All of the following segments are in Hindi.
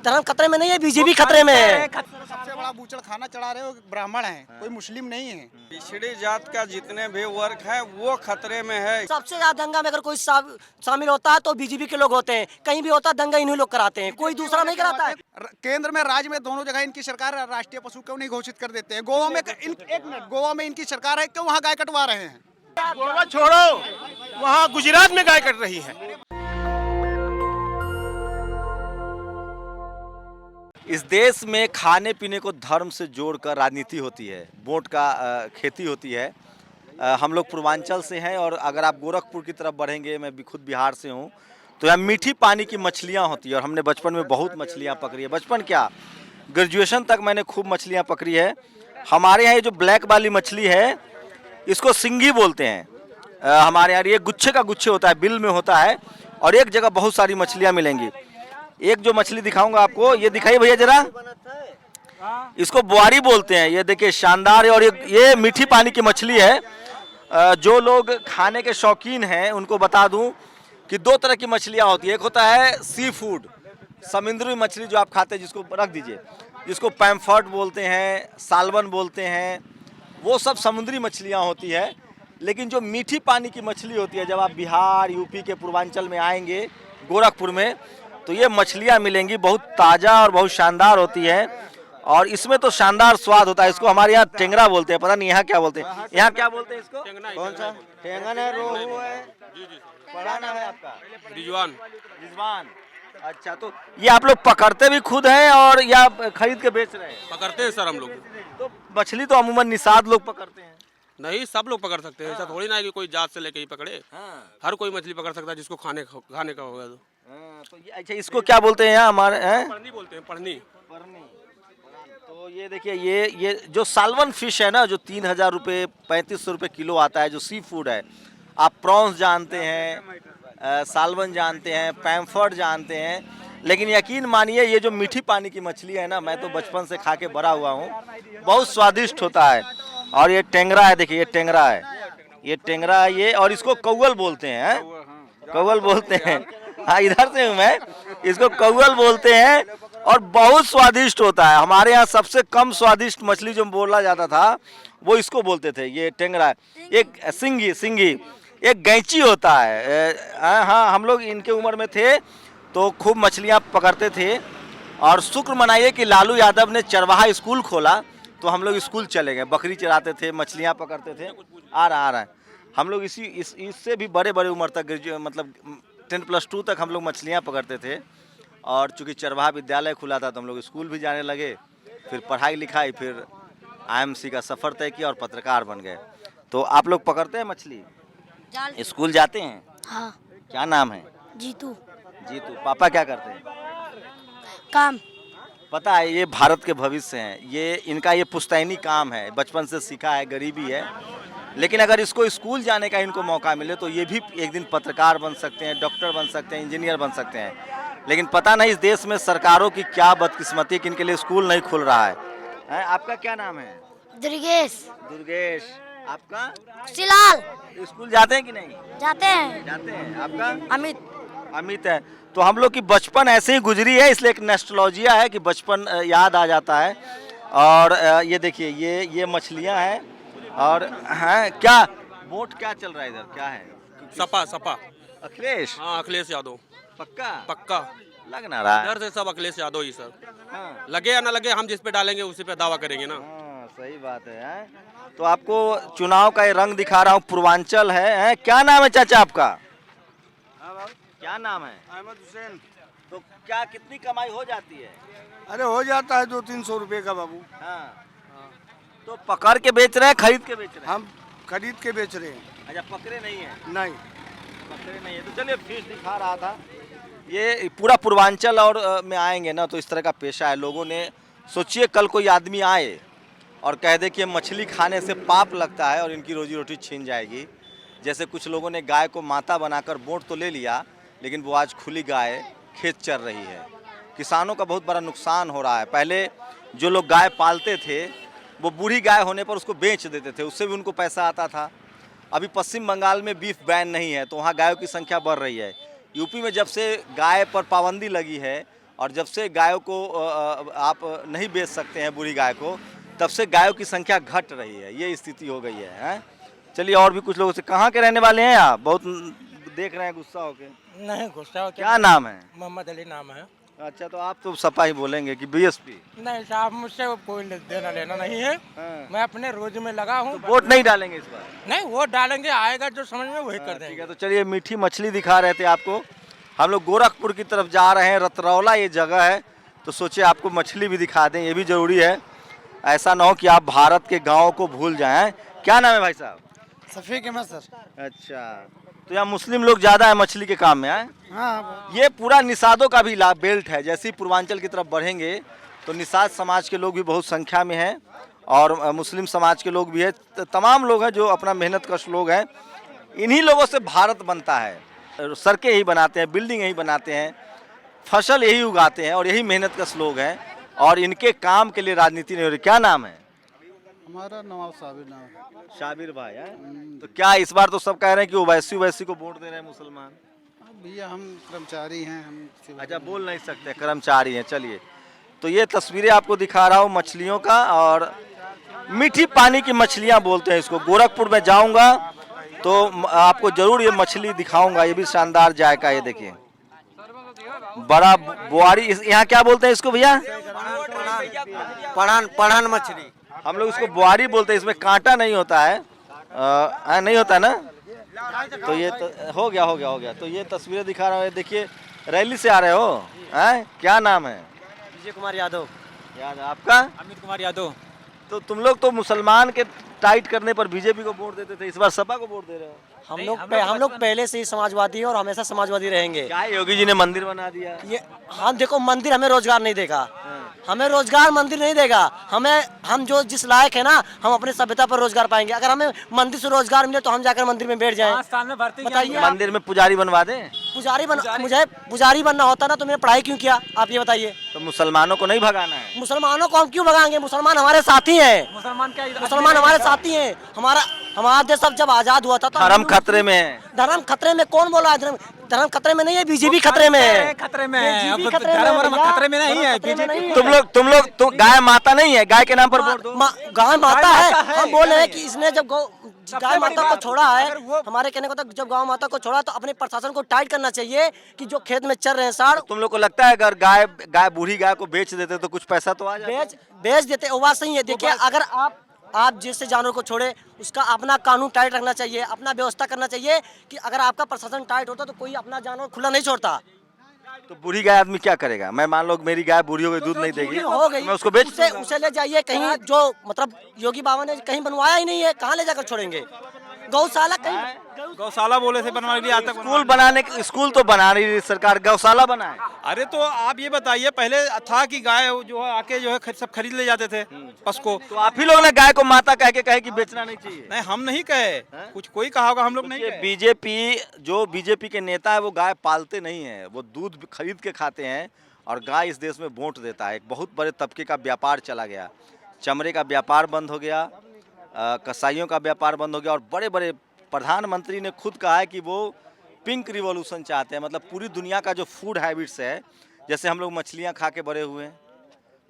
धर्म खतरे में नहीं है, बीजेपी खतरे में है। सबसे बड़ा बूचड़ खाना चढ़ा रहे हो ब्राह्मण है, कोई मुस्लिम नहीं है। पिछड़ी जात का जितने भी वर्ग है वो खतरे में है। सबसे ज्यादा दंगा में अगर कोई शामिल होता है तो बीजेपी के लोग होते हैं, कहीं भी होता है दंगा इन्हीं लोग कराते हैं, कोई दूसरा नहीं कराता है। केंद्र में राज्य में दोनों जगह इनकी सरकार राष्ट्रीय पशु क्यों नहीं घोषित कर देते हैं? गोवा में एक मिनट, गोवा में इनकी सरकार है, क्यों वहाँ गाय कटवा रहे हैं? गोवा छोड़ो, वहाँ गुजरात में गाय कट रही है। इस देश में खाने पीने को धर्म से जोड़कर राजनीति होती है, वोट का खेती होती है। हम लोग पूर्वांचल से हैं और अगर आप गोरखपुर की तरफ बढ़ेंगे, मैं भी खुद बिहार से हूँ, तो यहाँ मीठी पानी की मछलियाँ होती है और हमने बचपन में बहुत मछलियाँ पकड़ी है। बचपन क्या, ग्रेजुएशन तक मैंने खूब मछलियाँ पकड़ी है। हमारे यहाँ ये जो ब्लैक वाली मछली है इसको सिंगी बोलते हैं। हमारे यहाँ ये गुच्छे का गुच्छे होता है, बिल में होता है और एक जगह बहुत सारी मछलियाँ मिलेंगी। एक जो मछली दिखाऊंगा आपको, ये दिखाइए भैया जरा, इसको बुआरी बोलते हैं। ये देखिए शानदार है और ये मीठी पानी की मछली है। जो लोग खाने के शौकीन हैं उनको बता दूं कि दो तरह की मछलियां होती है। एक होता है सी फूड, समुद्री मछली जो आप खाते हैं, जिसको रख दीजिए, जिसको पैम्फर्ट बोलते हैं, सालवन बोलते हैं, वो सब समुद्री मछलियां होती है। लेकिन जो मीठी पानी की मछली होती है, जब आप बिहार यूपी के पूर्वांचल में आएंगे, गोरखपुर में, तो ये मछलियाँ मिलेंगी, बहुत ताज़ा और बहुत शानदार होती है और इसमें तो शानदार स्वाद होता है। इसको हमारे यहाँ टेंगरा बोलते हैं, पता नहीं यहाँ क्या बोलते हैं। यहाँ क्या बोलते हैं इसको? कौन सा? टेंगन है, रोहू है, बड़ा नाम है आपका? रिजवान। रिजवान, अच्छा। तो ये आप लोग पकड़ते भी खुद हैं और या खरीद के बेच रहे हैं? पकड़ते हैं सर हम लोग। तो मछली तो अमूमन निषाद लोग पकड़ते हैं। नहीं, सब लोग पकड़ सकते हैं, ऐसा थोड़ी ना है कि कोई जात से लेके ही पकड़े। हर कोई मछली पकड़ सकता है जिसको खाने का होगा तो। तो ये अच्छा, इसको क्या बोलते हैं यहाँ हमारे? पढ़नी बोलते हैं, पढ़नी। तो ये देखिए, ये जो सालवन फिश है ना, जो 3,000 रुपये 3,500 रुपये किलो आता है, जो सी फूड है। आप प्रॉन्स जानते हैं, सालवन जानते हैं, पैम्फर्ट जानते हैं, लेकिन यकीन मानिए ये जो मीठी पानी की मछली है ना, मैं तो बचपन से खा के बड़ा हुआ हूँ, बहुत स्वादिष्ट होता है। और ये टेंगरा है, देखिए ये टेंगरा है, ये टेंगरा है ये, और इसको कौवल बोलते हैं, कौवल बोलते हैं। हाँ, इधर से हूँ मैं, इसको कौवल बोलते हैं और बहुत स्वादिष्ट होता है। हमारे यहाँ सबसे कम स्वादिष्ट मछली जो बोला जाता था वो इसको बोलते थे, ये टेंगरा। एक सिंगी एक गैंची होता है। हाँ, हम लोग इनके उम्र में थे तो खूब मछलियाँ पकड़ते थे। और शुक्र मनाइए कि लालू यादव ने चरवाहा स्कूल खोला तो हम लोग स्कूल चले गए, बकरी चराते थे, मछलियाँ पकड़ते थे। आ रहा है। हम लोग इससे भी बड़े उम्र तक, मतलब 10+2 तक हम लोग मछलियाँ पकड़ते थे। और चूँकि चरवाहा विद्यालय खुला था तो हम लोग स्कूल भी जाने लगे, फिर पढ़ाई लिखाई, फिर IMC का सफ़र तय किया और पत्रकार बन गए। तो आप लोग पकड़ते हैं मछली, स्कूल जाते हैं? हाँ। क्या नाम है? जीतू। जीतू। पापा क्या करते हैं? काम। पता है, ये भारत के भविष्य हैं, ये इनका ये पुश्तैनी काम है, बचपन से सीखा है, गरीबी है। लेकिन अगर इसको स्कूल जाने का इनको मौका मिले तो ये भी एक दिन पत्रकार बन सकते हैं, डॉक्टर बन सकते हैं, इंजीनियर बन सकते हैं। लेकिन पता नहीं इस देश में सरकारों की क्या बदकिस्मती कि इनके लिए स्कूल नहीं खुल रहा है। आपका क्या नाम है? दुर्गेश। दुर्गेश। आपका? सिलाल। स्कूल जाते हैं कि नहीं? जाते हैं। जाते हैं। आपका? अमित है। तो हम लोग की बचपन ऐसे ही गुजरी है, इसलिए एक नॉस्टैल्जिया है कि बचपन याद आ जाता है। और ये देखिए, ये मछलियाँ हैं और हैं। क्या वोट क्या चल रहा है इधर, क्या है? सपा अखिलेश। हाँ, अखिलेश यादव। पक्का लग ना रहा है। इधर से सब अखिलेश यादव ही सर। हाँ। लगे या ना लगे, हम जिस पे डालेंगे उसी पे दावा करेंगे ना। हाँ, सही बात है। तो आपको चुनाव का ये रंग दिखा रहा हूँ, पूर्वांचल है। क्या नाम है चाचा आपका? क्या नाम है? अहमद हुसैन। तो क्या कितनी कमाई हो जाती है? अरे हो जाता है 200-300 रुपये का बाबू। हाँ। तो पकड़ के बेच रहे हैं, खरीद के बेच रहे हैं? हम खरीद के बेच रहे हैं। अच्छा, पकड़े नहीं है? नहीं पकड़े नहीं है। तो चलिए, फिश दिखा रहा था। ये पूरा पूर्वांचल और में आएंगे ना तो इस तरह का पेशा है। लोगों ने सोचिए, कल कोई आदमी आए और कह दे कि मछली खाने से पाप लगता है और इनकी रोजी रोटी छीन जाएगी। जैसे कुछ लोगों ने गाय को माता बनाकर वोट तो ले लिया, लेकिन वो आज खुली गाय खेत चर रही है। किसानों का बहुत बड़ा नुकसान हो रहा है। पहले जो लोग गाय पालते थे वो बूढ़ी गाय होने पर उसको बेच देते थे, उससे भी उनको पैसा आता था। अभी पश्चिम बंगाल में बीफ बैन नहीं है तो वहाँ गायों की संख्या बढ़ रही है। यूपी में जब से गाय पर पाबंदी लगी है और जब से गायों को आप नहीं बेच सकते हैं बुरी गाय को, तब से गायों की संख्या घट रही है, ये स्थिति हो गई है, हैं? चलिए और भी कुछ लोगों से, कहाँ के रहने वाले हैं आप? बहुत देख रहे हैं गुस्सा होके। नहीं गुस्सा होता, क्या नाम है? मोहम्मद अली नाम है। अच्छा, तो आप तो सपा ही बोलेंगे कि बीएसपी? नहीं साहब, मुझसे कोई देना लेना नहीं है। मैं अपने रोज में लगा हूँ। तो वोट नहीं डालेंगे इस बार? नहीं, वोट डालेंगे, आएगा जो समझ में वही कर ठीक देंगे। है, तो चलिए मीठी मछली दिखा रहे थे आपको। हम लोग गोरखपुर की तरफ जा रहे हैं, रतरौला ये जगह है, तो सोचे आपको मछली भी दिखा दें, ये भी जरूरी है। ऐसा ना हो कि आप भारत के गाँव को भूल जाएं। क्या नाम है भाई साहब? सफीक अहमद सर। अच्छा, तो यहाँ मुस्लिम लोग ज़्यादा है मछली के काम में, हैं? हाँ, ये पूरा निषादों का भी बेल्ट है। जैसे ही पूर्वांचल की तरफ बढ़ेंगे तो निषाद समाज के लोग भी बहुत संख्या में हैं और मुस्लिम समाज के लोग भी है। तमाम लोग हैं जो अपना मेहनत कश लोग हैं। इन्हीं लोगों से भारत बनता है। सड़कें यही बनाते हैं, बिल्डिंग यही बनाते हैं, फसल यही उगाते हैं और यही मेहनत कश लोग हैं और इनके काम के लिए राजनीति नहीं हो रही। क्या नाम है? हमारा नवाब साबिर नाम है। शाबिर भाई है। तो क्या इस बार तो सब कह रहे हैं कि ओवैसी को वोट दे रहे हैं मुसलमान? भैया हम कर्मचारी हैं, हम अच्छा, बोल नहीं सकते, कर्मचारी हैं। चलिए, तो ये तस्वीरें आपको दिखा रहा हूँ मछलियों का, और मीठी पानी की मछलियाँ बोलते हैं इसको। गोरखपुर में जाऊँगा तो आपको जरूर ये मछली दिखाऊंगा। ये भी शानदार जायका, ये देखिए बड़ा बुआरी। यहाँ क्या बोलते हैं इसको भैया? पढ़ान मछली। हम लोग इसको बुआरी बोलते हैं। इसमें कांटा नहीं होता है, नहीं होता है ना? तो ये हो गया। तो ये तस्वीरें दिखा रहा हूँ। देखिए, रैली से आ रहे हो, हैं? क्या नाम है? विजय कुमार यादव। आपका? अमित कुमार यादव। तो तुम लोग तो मुसलमान के टाइट करने पर बीजेपी को वोट देते थे, इस बार सपा को वोट दे रहे हो? हम लोग पहले से ही समाजवादी हैं और हमेशा समाजवादी रहेंगे। क्या योगी जी ने मंदिर बना दिया? ये हम देखो, मंदिर हमें रोजगार नहीं देगा, हमें रोजगार मंदिर नहीं देगा। हम जो जिस लायक है ना, हम अपने सभ्यता पर रोजगार पाएंगे। अगर हमें मंदिर से रोजगार मिले तो हम जाकर मंदिर में बैठ जाएं। बताइए, मंदिर में पुजारी बनवा दें? मुझे पुजारी बनना होता ना तो मैंने पढ़ाई क्यों किया, आप ये बताइए। तो मुसलमानों को नहीं भगाना है? मुसलमानों को हम क्यों भगाएंगे? मुसलमान हमारे साथी हैं। मुसलमान हमारे साथी हैं। हमारा देश अब जब आजाद हुआ था तो धर्म खतरे में है। धर्म खतरे में कौन बोला है? धर्म खतरे में नहीं है, बीजेपी खतरे में है। खतरे में नहीं है। तुम गाय माता नहीं है, गाय के नाम पर वोट दो। गाय माता है। हम बोल रहे हैं कि इसने जब गाय माता को छोड़ा है, हमारे कहने को तो जब गाय माता को छोड़ा तो अपने प्रशासन को टाइट करना चाहिए कि जो खेत में चल रहे हैं साढ़। तुम लोग को लगता है अगर गाय बूढ़ी गाय को बेच देते तो कुछ पैसा तो आ जाता? बेच देते, वो बात सही है। देखिए, अगर आप जैसे जानवर को छोड़े, उसका अपना कानून टाइट रखना चाहिए, अपना व्यवस्था करना चाहिए कि अगर आपका प्रशासन टाइट होता तो कोई अपना जानवर खुला नहीं छोड़ता। तो बूढ़ी गाय आदमी क्या करेगा? मैं मान लो मेरी गाय बूढ़ी हो गई, दूध नहीं देगी, हो गई, मैं उसको बेच उसे ले जाइए कहीं, जो मतलब योगी बाबा ने कहीं बनवाया ही नहीं है, कहाँ ले जाकर छोड़ेंगे? गौशाला कहीं, गौशाला बोले से बनवाने के लिए आज तक स्कूल तो बना रही सरकार, गौशाला बनाए। अरे तो आप ये बताइए, पहले था कि गाय जो है आके जो है सब खरीद ले जाते थे पशु को। तो आप ही लोग ने गाय को माता कह के कहे कि बेचना नहीं चाहिए? नहीं, हम नहीं कहे, कुछ कोई कहा होगा, हम लोग नहीं कहे। बीजेपी के नेता है वो गाय पालते नहीं है, वो दूध खरीद के खाते हैं और गाय इस देश में वोट देता है। एक बहुत बड़े तबके का व्यापार चला गया, चमड़े का व्यापार बंद हो गया, कसाईयों का व्यापार बंद हो गया और बड़े बड़े प्रधानमंत्री ने खुद कहा है कि वो पिंक रिवॉल्यूशन चाहते हैं। मतलब पूरी दुनिया का जो फूड हैबिट्स है, जैसे हम लोग मछलियाँ खा के बड़े हुए हैं,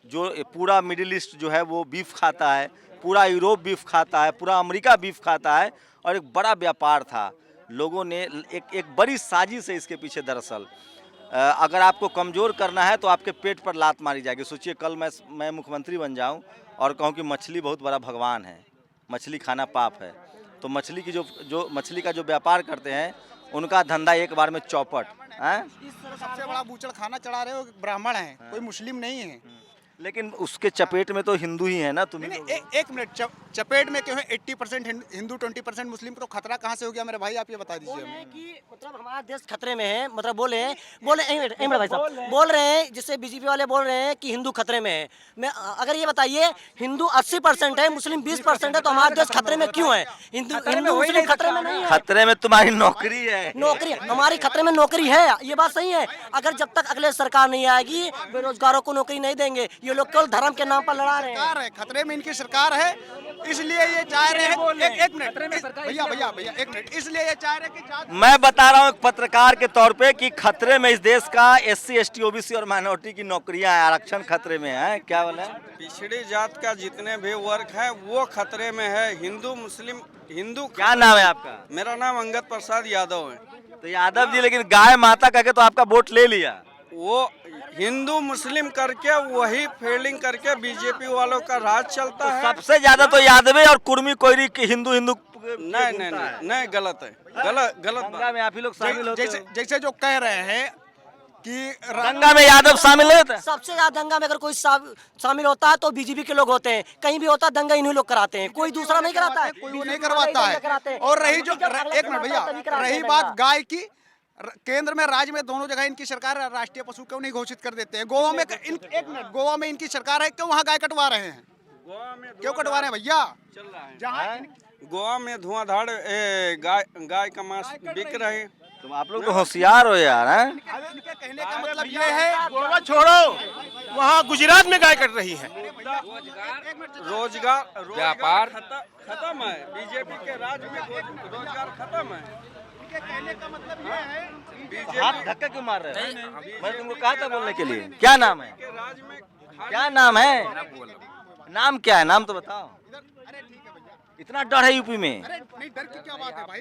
जो पूरा मिडिल ईस्ट जो है वो बीफ खाता है, पूरा यूरोप बीफ खाता है, पूरा अमेरिका बीफ खाता है और एक बड़ा व्यापार था। लोगों ने एक बड़ी साजिश है इसके पीछे। दरअसल अगर आपको कमज़ोर करना है तो आपके पेट पर लात मारी जाएगी। सोचिए कल मैं मुख्यमंत्री बन जाऊं और कहूं कि मछली बहुत बड़ा भगवान है, मछली खाना पाप है, तो मछली की जो मछली का जो व्यापार करते हैं उनका धंधा एक बार में चौपट है। सबसे बड़ा बूचड़ खाना चढ़ा रहे हो ब्राह्मण हैं, कोई मुस्लिम नहीं है। लेकिन उसके चपेट में तो हिंदू ही है ना। तुम एक मिनट, चपेट में क्यों है? 80% हिंदू 20% मुस्लिम, तो खतरा कहाँ से हो गया मेरे भाई? आप ये बता दीजिए हमें। कि मतलब हमारा देश खतरे में है, मतलब बोल रहे हैं भाई साहब बोल रहे हैं, जिससे बीजेपी वाले बोल रहे हैं कि हिंदू खतरे में है। मैं अगर ये बताइए, हिंदू 80% है, मुस्लिम 20% है, तो हमारा देश खतरे में क्यों है? हिंदू मुस्लिम खतरे में नहीं है। खतरे में तुम्हारी नौकरी है। नौकरी हमारी खतरे में नौकरी है, ये बात सही है। अगर जब तक अगले सरकार नहीं आएगी, बेरोजगारों को नौकरी नहीं देंगे, ये लोग केवल धर्म के नाम पर लड़ा रहे हैं। सरकार है, खतरे में इनकी सरकार है, इसलिए ये चाह रहे हैं। एक मिनट भैया एक मिनट, इसलिए ये चाह रहे हैं कि जात- मैं बता रहा हूँ एक पत्रकार के तौर पे कि खतरे में इस देश का SC ST OBC और माइनॉरिटी की नौकरियां हैं, आरक्षण खतरे में है। क्या बोले? पिछड़ी जात का जितने भी वर्ग है वो खतरे में है। हिंदू मुस्लिम हिंदू क्या नाम है आपका? मेरा नाम अंगद प्रसाद यादव है। तो यादव जी, लेकिन गाय माता कह के तो आपका वोट ले लिया। वो हिंदू मुस्लिम करके वही फील्डिंग करके बीजेपी वालों का राज चलता है। सबसे ज्यादा तो यादवे और कुर्मी कोयरी की हिंदू नहीं गलत है, गलत दंगा बात। में आप ही लोग शामिल होते जैसे हो। जैसे जो कह रहे हैं कि दंगा में यादव शामिल नहीं होता। सबसे ज्यादा दंगा में अगर कोई शामिल होता है तो बीजेपी के लोग होते हैं। कहीं भी होता है दंगा इन्हीं लोग कराते हैं, कोई दूसरा नहीं कराता है। कोई वो नहीं करवाता है। और रही जो एक मिनट भैया, रही बात गाय की, केंद्र में राज्य में दोनों जगह इनकी सरकार है, राष्ट्रीय पशु क्यों नहीं घोषित कर देते हैं? गोवा में एक मिनट, गोवा में इनकी सरकार है, क्यों वहाँ गाय कटवा रहे हैं? क्यों कटवा रहे हैं भैया? चल रहा है जहाँ गोवा में धुआंधार गाय का मांस बिक रहे हैं। तुम आप लोग तो होशियार हो यार, हैं? इनके कहने का मतलब ये है, गोवा छोड़ो, वहाँ गुजरात में गाय कट रही है। रोजगार व्यापार खत्म है। बीजेपी के राज में रोजगार खत्म है। कहने का मतलब ये है, हाथ धक्का क्यों मार रहे हो? मैं तुमको कहा था बोलने के लिए। क्या नाम है? राज में क्या नाम है? नाम क्या है? नाम तो बताओ। इतना डर है यूपी में? नहीं डर की क्या बात है भाई?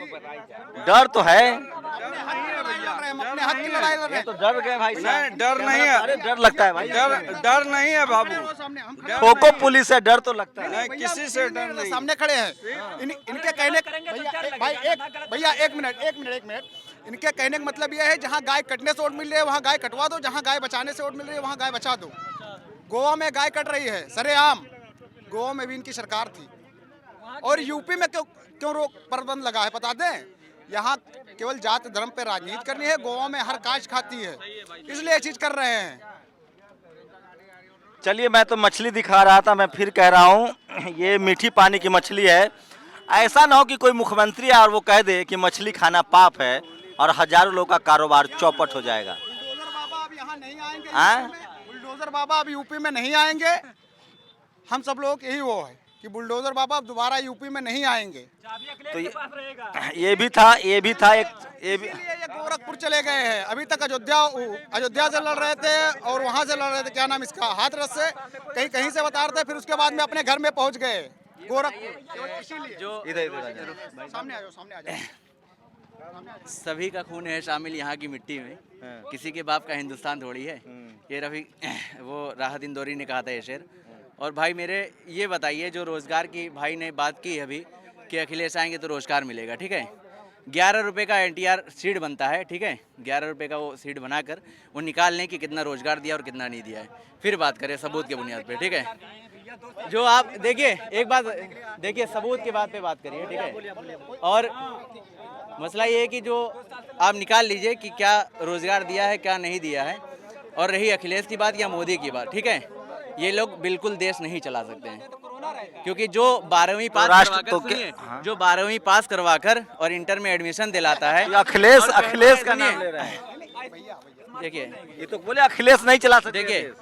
डर तो है। हम अपने हक की लड़ाई लड़ रहे ये तो डर गए भाई साहब। नहीं, डर नहीं है। अरे डर लगता है भाई। डर नहीं है बाबू। हैं। खोखो पुलिस है, डर तो लगता है। नहीं, किसी से डर नहीं। सामने खड़े हैं। इनके कहने भैया एक मिनट, इनके कहने का मतलब ये है, जहाँ गाय कटने से वोट मिल रही है वहाँ गाय कटवा दो, जहाँ गाय बचाने से वोट मिल रही है वहाँ गाय बचा दो। गोवा में गाय कट रही है सरेआम, गोवा में भी इनकी सरकार थी। और यूपी में क्यों रोक प्रतिबंध लगा है बता दें? यहाँ केवल जाति धर्म पे राजनीति करनी है, गोवा में हर काज खाती है, इसलिए ये चीज कर रहे हैं। चलिए, मैं तो मछली दिखा रहा था, मैं फिर कह रहा हूँ ये मीठी पानी की मछली है। ऐसा ना हो कि कोई मुख्यमंत्री आए और वो कह दे कि मछली खाना पाप है और हजारों लोगों का कारोबार चौपट हो जाएगा। बुलडोजर बाबा अब यहाँ नहीं आएंगे, हाँ? बुलडोजर बाबा अब यूपी में नहीं आएंगे। हम सब लोग यही वो है कि बुलडोजर बाबा अब दोबारा यूपी में नहीं आएंगे। तो ये भी था ये भी ये गोरखपुर चले गए हैं। अभी तक अयोध्या से लड़ रहे थे और वहाँ से लड़ रहे थे, क्या नाम इसका, हाथरस से कहीं से बता रहे थे, फिर उसके बाद में अपने घर में पहुँच गए गोरखपुर। इसीलिए जो इधर सामने आ जाओ। सभी का खून है शामिल यहाँ की मिट्टी में। किसी के बाप का हिंदुस्तान थोड़ी है। ये रवि वो राहत इंदौरी ने कहा था ये शेर। और भाई मेरे ये बताइए, जो रोज़गार की भाई ने बात की अभी कि अखिलेश आएंगे तो रोज़गार मिलेगा, ठीक है। 11 रुपये का NTR सीड बनता है, ठीक है। 11 रुपये का वो सीड बनाकर वो निकाल लें कि कितना रोज़गार दिया और कितना नहीं दिया है, फिर बात करें सबूत के बुनियाद पे, ठीक है। जो आप देखिए, एक बात देखिए, सबूत के बात पे बात करिए, ठीक है। और मसला ये है कि जो आप निकाल लीजिए कि क्या रोज़गार दिया है क्या नहीं दिया है। और रही अखिलेश की बात या मोदी की बात, ठीक है, ये लोग बिल्कुल देश नहीं चला सकते हैं, क्योंकि जो 12वीं पास करवाकर, सुनिए, जो 12वीं पास करवाकर और इंटर में एडमिशन दिलाता है, अखिलेश का नाम ले रहा है। देखिए ये तो बोले अखिलेश नहीं चला सकते। देखिए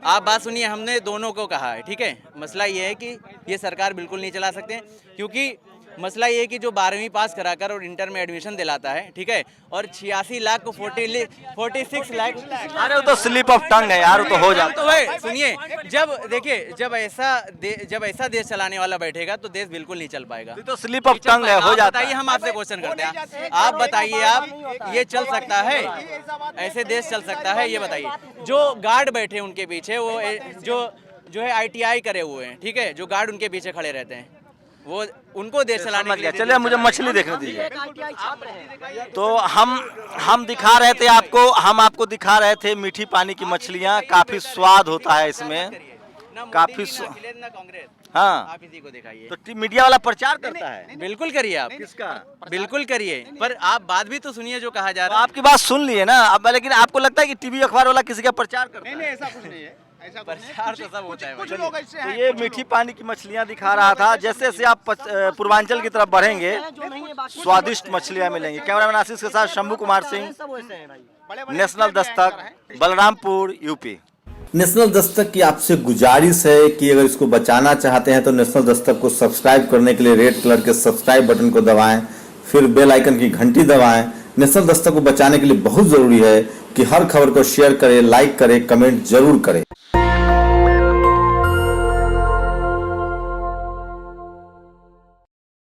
आप बात सुनिए, हमने दोनों को कहा है, ठीक है। मसला ये है कि ये सरकार बिल्कुल नहीं चला सकते, क्योंकि मसला ये है कि जो 12वीं पास कराकर और इंटर में एडमिशन दिलाता है, ठीक है, और 86 लाख को 46 लाख, अरे वो तो स्लिप ऑफ टंग है यार, वो तो हो जाता तो है। सुनिए, जब देखिए, जब ऐसा देश चलाने वाला बैठेगा तो देश बिल्कुल नहीं चल पाएगा। तो स्लिप ऑफ टंग है, हो जाता बताइए, है। हम आपसे क्वेश्चन करते हैं, आप बताइए, आप ये चल सकता है, ऐसे देश चल सकता है, ये बताइए। जो गार्ड बैठे उनके पीछे, वो जो है ITI करे हुए हैं, ठीक है, जो गार्ड उनके पीछे खड़े रहते हैं, वो उनको देश चलाने के लिए। चलिए मुझे मछली देखने दीजिए। तो हम दिखा रहे थे आपको, हम आपको दिखा रहे थे मीठी पानी की मछलियाँ, काफी स्वाद होता है इसमें, काफी कांग्रेस। हाँ, आप इसी को दिखाइए। तो मीडिया वाला प्रचार करता है। बिल्कुल करिए आप, किसका? बिल्कुल करिए, पर आप बात भी तो सुनिए जो कहा जा रहा है। आपकी बात सुन लिए ना अब, लेकिन आपको लगता है कि टीवी अखबार वाला किसी का प्रचार करता है? नहीं ऐसा कुछ नहीं है, ऐसा प्रचार तो सब होता है। कुछ लोग ऐसे तो हैं। ये मीठी पानी की मछलियाँ दिखा रहा था। जैसे जैसे आप पूर्वांचल की तरफ बढ़ेंगे स्वादिष्ट मछलियाँ मिलेंगी। कैमरामैन आशीष के साथ Shambhu Kumar Singh, national Dastak, Balrampur, UP. National Dastak की आपसे गुजारिश है कि अगर इसको बचाना चाहते हैं तो नेशनल दस्तक को सब्सक्राइब करने के लिए रेड कलर के सब्सक्राइब बटन को दबाएं, फिर बेल आइकन की घंटी दबाएं। नेशनल दस्तक को बचाने के लिए बहुत जरूरी है कि हर खबर को शेयर करें, लाइक करें, कमेंट जरूर करें।